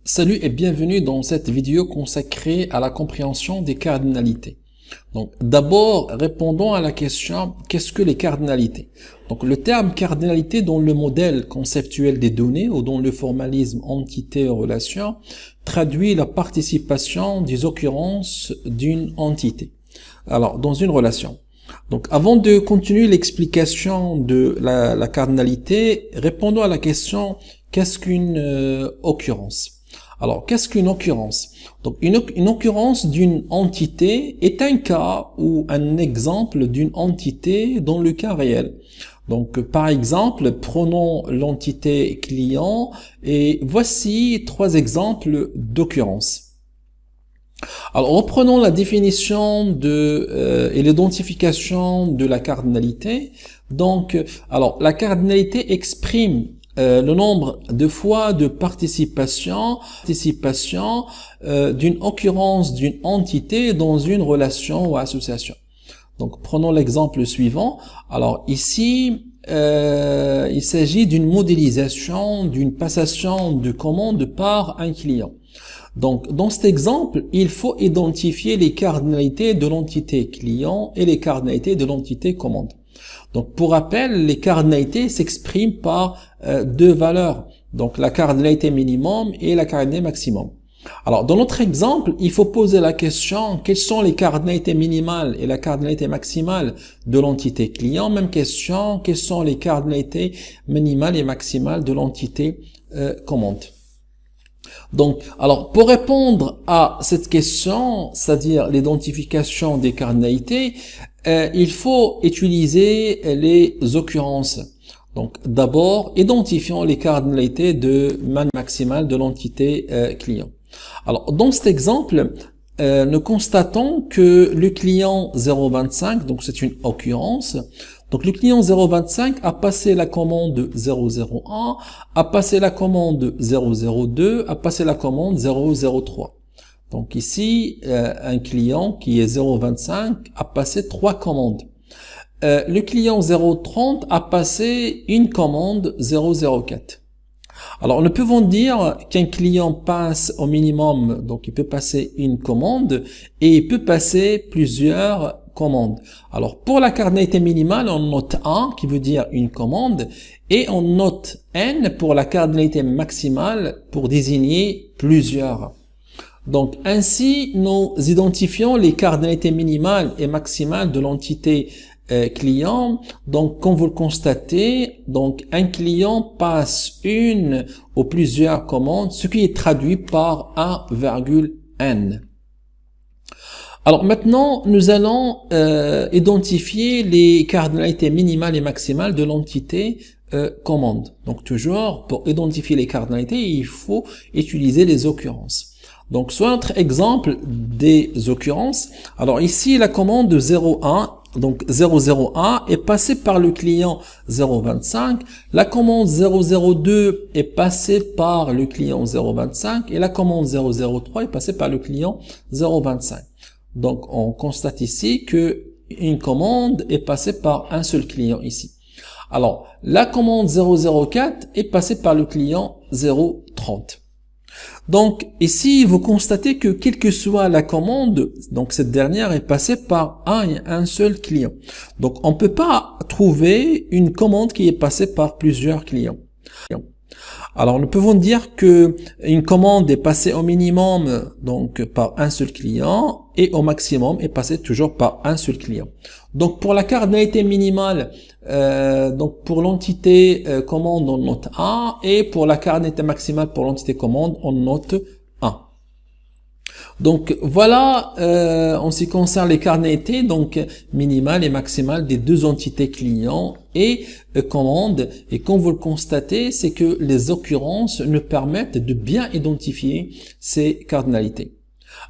Salut et bienvenue dans cette vidéo consacrée à la compréhension des cardinalités. Donc, d'abord, répondons à la question, qu'est-ce que les cardinalités? Donc, le terme cardinalité dans le modèle conceptuel des données ou dans le formalisme entité-relation traduit la participation des occurrences d'une entité. Alors, dans une relation. Donc, avant de continuer l'explication de la cardinalité, répondons à la question, qu'est-ce qu'une occurrence? Alors, qu'est-ce qu'une occurrence? Donc, une occurrence d'une entité est un cas ou un exemple d'une entité dans le cas réel. Donc, par exemple, prenons l'entité client et voici trois exemples d'occurrence. Alors, reprenons la définition et l'identification de la cardinalité. Donc, la cardinalité exprime le nombre de fois de participation d'une occurrence d'une entité dans une relation ou association. Donc, prenons l'exemple suivant. Alors, ici, il s'agit d'une modélisation, d'une passation de commande par un client. Donc, dans cet exemple, il faut identifier les cardinalités de l'entité client et les cardinalités de l'entité commande. Donc, pour rappel, les cardinalités s'expriment par deux valeurs. Donc, la cardinalité minimum et la cardinalité maximum. Alors, dans notre exemple, il faut poser la question, quelles sont les cardinalités minimales et la cardinalité maximale de l'entité client? Même question, quelles sont les cardinalités minimales et maximales de l'entité commande? Donc, pour répondre à cette question, c'est-à-dire l'identification des cardinalités, il faut utiliser les occurrences. Donc, d'abord, identifions les cardinalités de maximale de l'entité client. Alors, dans cet exemple, nous constatons que le client 025, donc c'est une occurrence. Donc, le client 025 a passé la commande 001, a passé la commande 002, a passé la commande 003. Donc, ici, un client qui est 025 a passé trois commandes. Le client 030 a passé une commande 004. Alors, nous pouvons dire qu'un client passe au minimum, donc il peut passer une commande et il peut passer plusieurs commandes. Alors, pour la cardinalité minimale, on note 1 qui veut dire une commande et on note n pour la cardinalité maximale pour désigner plusieurs. Donc, ainsi, nous identifions les cardinalités minimales et maximales de l'entité client. Donc, comme vous le constatez, donc un client passe une ou plusieurs commandes, ce qui est traduit par 1,n. Alors maintenant, nous allons identifier les cardinalités minimales et maximales de l'entité commande. Donc toujours, pour identifier les cardinalités, il faut utiliser les occurrences. Donc soit notre exemple des occurrences. Alors ici, la commande de 01, donc 001 est passée par le client 025. La commande 002 est passée par le client 025 et la commande 003 est passée par le client 025. Donc, on constate ici que une commande est passée par un seul client ici. Alors, la commande 004 est passée par le client 030. Donc, ici, vous constatez que quelle que soit la commande, donc cette dernière est passée par un seul client. Donc, on ne peut pas trouver une commande qui est passée par plusieurs clients. Alors, nous pouvons dire que une commande est passée au minimum donc par un seul client et au maximum est passée toujours par un seul client. Donc, pour la cardinalité minimale, donc pour l'entité commande, on note 1 et pour la cardinalité maximale pour l'entité commande, on note 1. Donc voilà, en ce qui concerne les cardinalités, donc minimales et maximales des deux entités clients et commande. Et comme vous le constatez, c'est que les occurrences nous permettent de bien identifier ces cardinalités.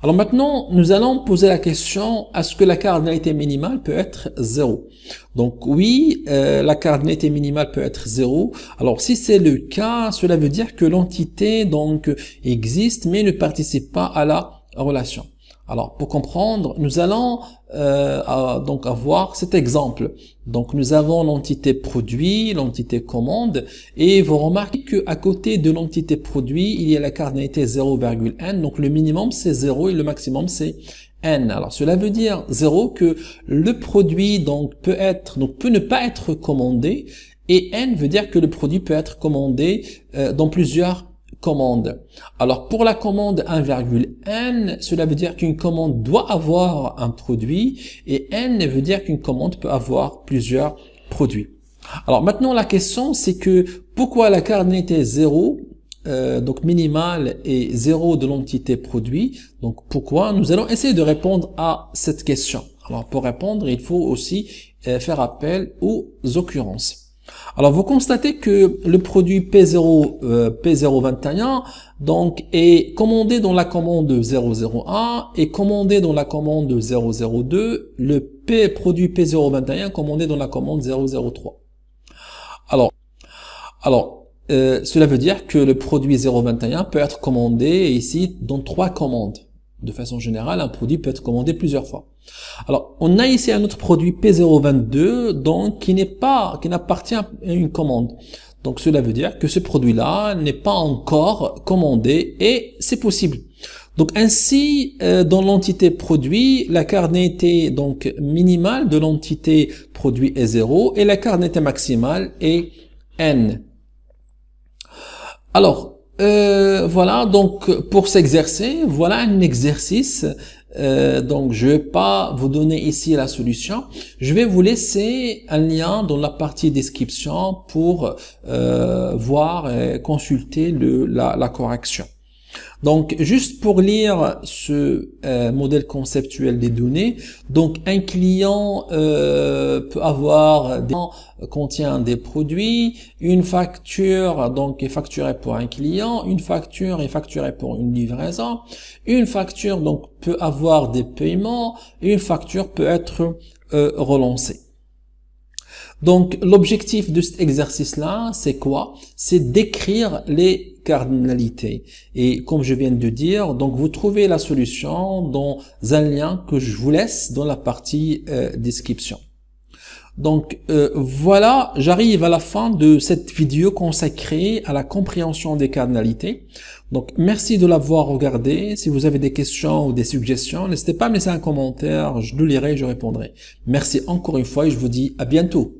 Alors maintenant, nous allons poser la question, est-ce que la cardinalité minimale peut être 0? Donc oui, la cardinalité minimale peut être 0. Alors si c'est le cas, cela veut dire que l'entité donc existe mais ne participe pas à la relation. Alors, pour comprendre, nous allons donc avoir cet exemple. Donc, nous avons l'entité produit, l'entité commande, et vous remarquez que à côté de l'entité produit, il y a la cardinalité 0,n. Donc, le minimum c'est 0 et le maximum c'est n. Alors, cela veut dire 0 que le produit peut ne pas être commandé, et n veut dire que le produit peut être commandé dans plusieurs commande. Alors pour la commande 1,n, cela veut dire qu'une commande doit avoir un produit et n veut dire qu'une commande peut avoir plusieurs produits. Alors maintenant la question c'est que pourquoi la cardinalité 0 donc minimale et 0 de l'entité produit, donc pourquoi? Nous allons essayer de répondre à cette question. Alors pour répondre, il faut aussi faire appel aux occurrences. Alors, vous constatez que le produit P021 donc est commandé dans la commande 001 et commandé dans la commande 002. Le produit P021 commandé dans la commande 003. Alors, cela veut dire que le produit 021 peut être commandé ici dans 3 commandes. De façon générale, un produit peut être commandé plusieurs fois. Alors, on a ici un autre produit P022, donc qui n'appartient à une commande. Donc, cela veut dire que ce produit-là n'est pas encore commandé et c'est possible. Donc, ainsi, dans l'entité produit, la cardinalité donc minimale de l'entité produit est 0 et la cardinalité maximale est n. Alors, voilà, donc pour s'exercer, voilà un exercice. Donc je vais pas vous donner ici la solution. Je vais vous laisser un lien dans la partie description pour voir et consulter la correction. Donc, juste pour lire ce modèle conceptuel des données, donc un client peut avoir contient des produits, une facture donc est facturée pour un client, une facture est facturée pour une livraison, une facture donc peut avoir des paiements, et une facture peut être relancée. Donc, l'objectif de cet exercice-là, c'est quoi? C'est d'écrire les cardinalités. Et comme je viens de dire, donc vous trouvez la solution dans un lien que je vous laisse dans la partie description. Donc voilà, j'arrive à la fin de cette vidéo consacrée à la compréhension des cardinalités. Donc merci de l'avoir regardé. Si vous avez des questions ou des suggestions, n'hésitez pas à me laisser un commentaire, je le lirai et je répondrai. Merci encore une fois et je vous dis à bientôt.